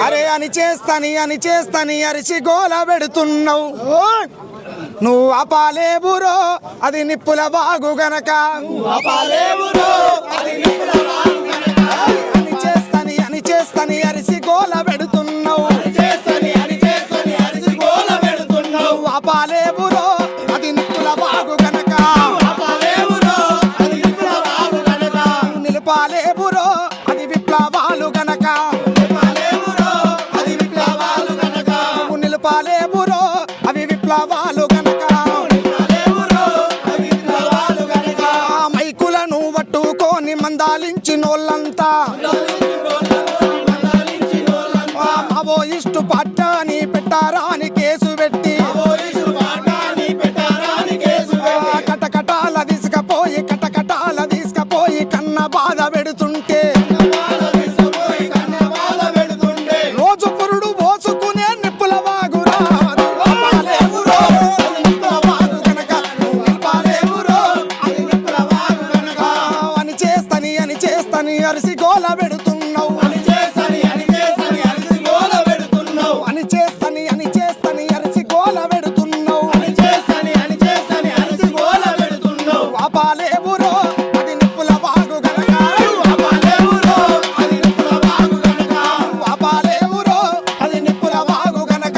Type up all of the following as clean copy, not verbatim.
అరే అని చేస్తాని అరిచి గోల పెడుతున్నావు నువ్వు అపాలేబురో అది నిప్పుల బాగు గనక అని చేస్తాని అరిసి గోల పెడుతున్నావు అపాలేబురో అది నిప్పుల బాగు గనక నిలపాలేబురో అది విప్లవాలు గనక నిలపాలేబురో అవి విప్లవాలు గనక మైకులను పట్టుకొని మందాలించినోళ్ళంతా మావోయిస్టు పట్టాని పెట్టారా అని కేసు పెట్టి కటకటాల తీసుకపోయి కన్న బాధ పెడుతుంటే రోజు పురుడు పోసుకునే నిప్పుల వాగురా అని చేస్తాని అరిసి గోల పెడుతున్నావు అని చేస్తాని అరిసి గోల పెడుతున్నావు అపాలేబురో అది నిప్పుల వాగు గనక అపాలేబురో అది నిప్పుల వాగు గనక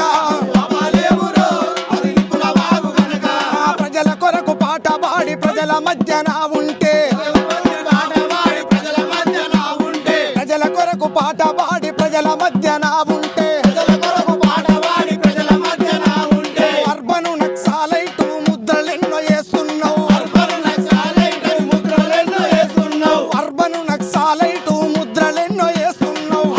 ప్రజల కొరకు పాట పాడి ప్రజల మధ్యన ఉంటే ప్రజల కొరకు పాట పాడి ప్రజల మధ్యన ఉంటే అర్బను నక్సలైటు ముద్రలెన్నో వేస్తున్నావు అర్బను నక్సలైటు ముద్రలెన్నో వేస్తున్నావు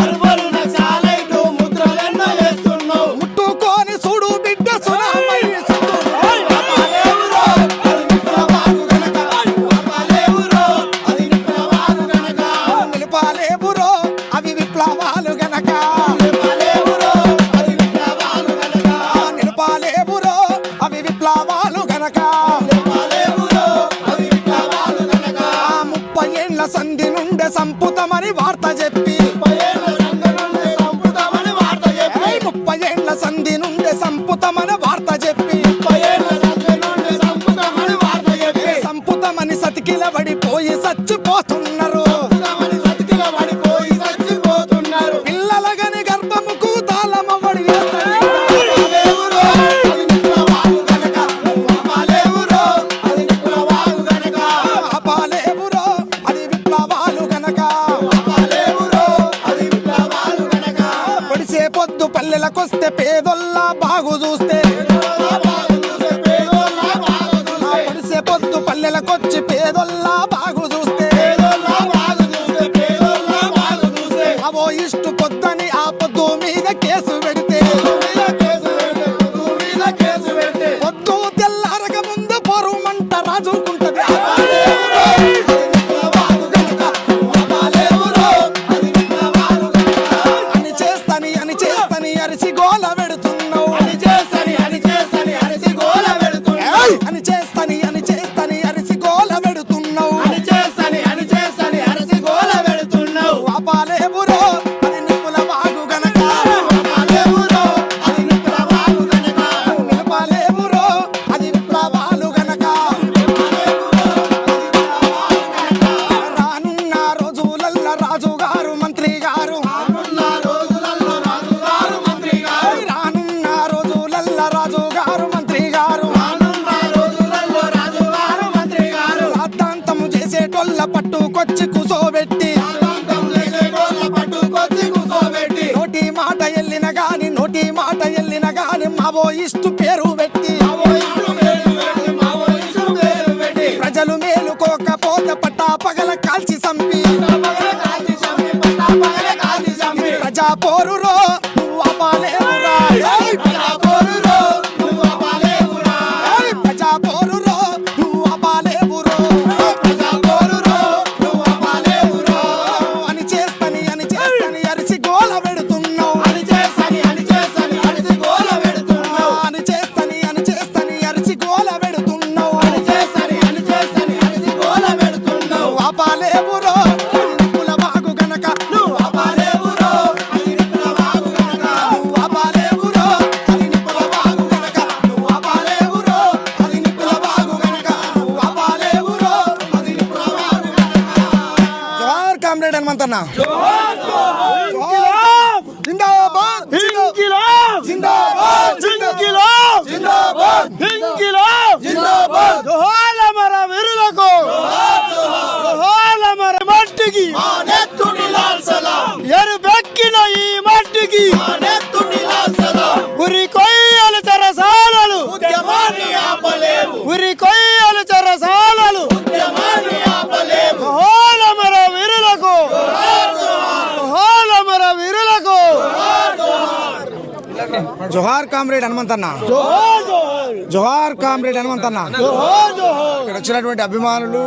ముట్టుకొని చూడు బిడ్డ సునామయ్య నిలపాలేబురో అవి విప్లవాలు గనక నిలపాలేబురో అవి విప్లవాలు గనక 30 ఏళ్ల సంధి నుండే సంపుతమని వార్త చెప్పి 30 ఏళ్ల సంధి నుండే సంపుతమని వార్త చెప్పి సంపుతమని సతికిల పడిపోయి చచ్చిపోతున్నారు పిల్లలగని గర్భముకు తాళమవడి అపాలేబురో అది విప్లవాలు గనక పొడిసే పొద్దు పల్లెలకొస్తే పేదొల్లా బాగు చూస్తే పొడిసే పొద్దు పల్లెలకొచ్చి పేదొల్లా బాగు చూస్తే అవో ఇష్టు పొద్దని ఆ పొద్దు మీద కేసు పెడితే పొద్దు తెల్లారక ముందు పొరుమంట రాజుకుంటది అని చేస్తాని అరిసి గోల పెడుతున్నావు అని చేస్తాని అరిసి గోల పెడుతున్నావు అపాలేబురో అది నిప్పుల వాగు గనక నిలపాలేబురో అది విప్లవాలు గనక రానున్న రోజులల్ల రాజుగారు మంత్రి గారు రానున్న రోజులల్ల రాజుగారు మంత్రి గారు రాద్ధాంతము చేసేటోళ్ళ పట్టుకొచ్చి కూసోబెట్టి నోటి మాట ఎల్లిన గాని మావోయిస్టు పేరు పెట్టి ప్రజలు మేలుకోకపోతే పట్టా పగల కాల్చి సంపి ప్రజా పోరురో నువ్వు అపాలేవురా ప్రజా పోరురో నువ్వు అపాలేవురో అని చేస్తాని అరిసి గోల పెడుతున్నావు అని చేస్తాని అరిసి గోల పెడుతున్నావు అపాలేవురో నిప్పుల బాగు గనక నువ్వు అపాలేవురో హనుమంతన్న. జిందాబాద్ జిందాబాద్ జిందాబాద్ జిందాబాద్. జోహార్ అమర వీరులకు, జోహార్ అమర మట్టికి, ఎరుపెక్కిన ఈ మట్టికి ఉరి కొయ్యలు చెరసాలలు, ఉరి కొయ్యలు చెరసాలలు. జోహార్ అమర వీరులకు, జోహార్ అమర వీరులకు. జోహార్ కామ్రేడ్ హనుమంతన్న, జోహార్ జోహార్, జోహార్ కామ్రేడ్ హనుమంతన్న. జోహార్ జోహార్. ఇక్కడ వచ్చినటువంటి అభిమానులు,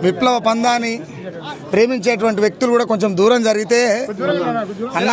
విప్లవ పందాన్ని ప్రేమించేటువంటి వ్యక్తులు కూడా కొంచెం దూరం జరిగితే అన్న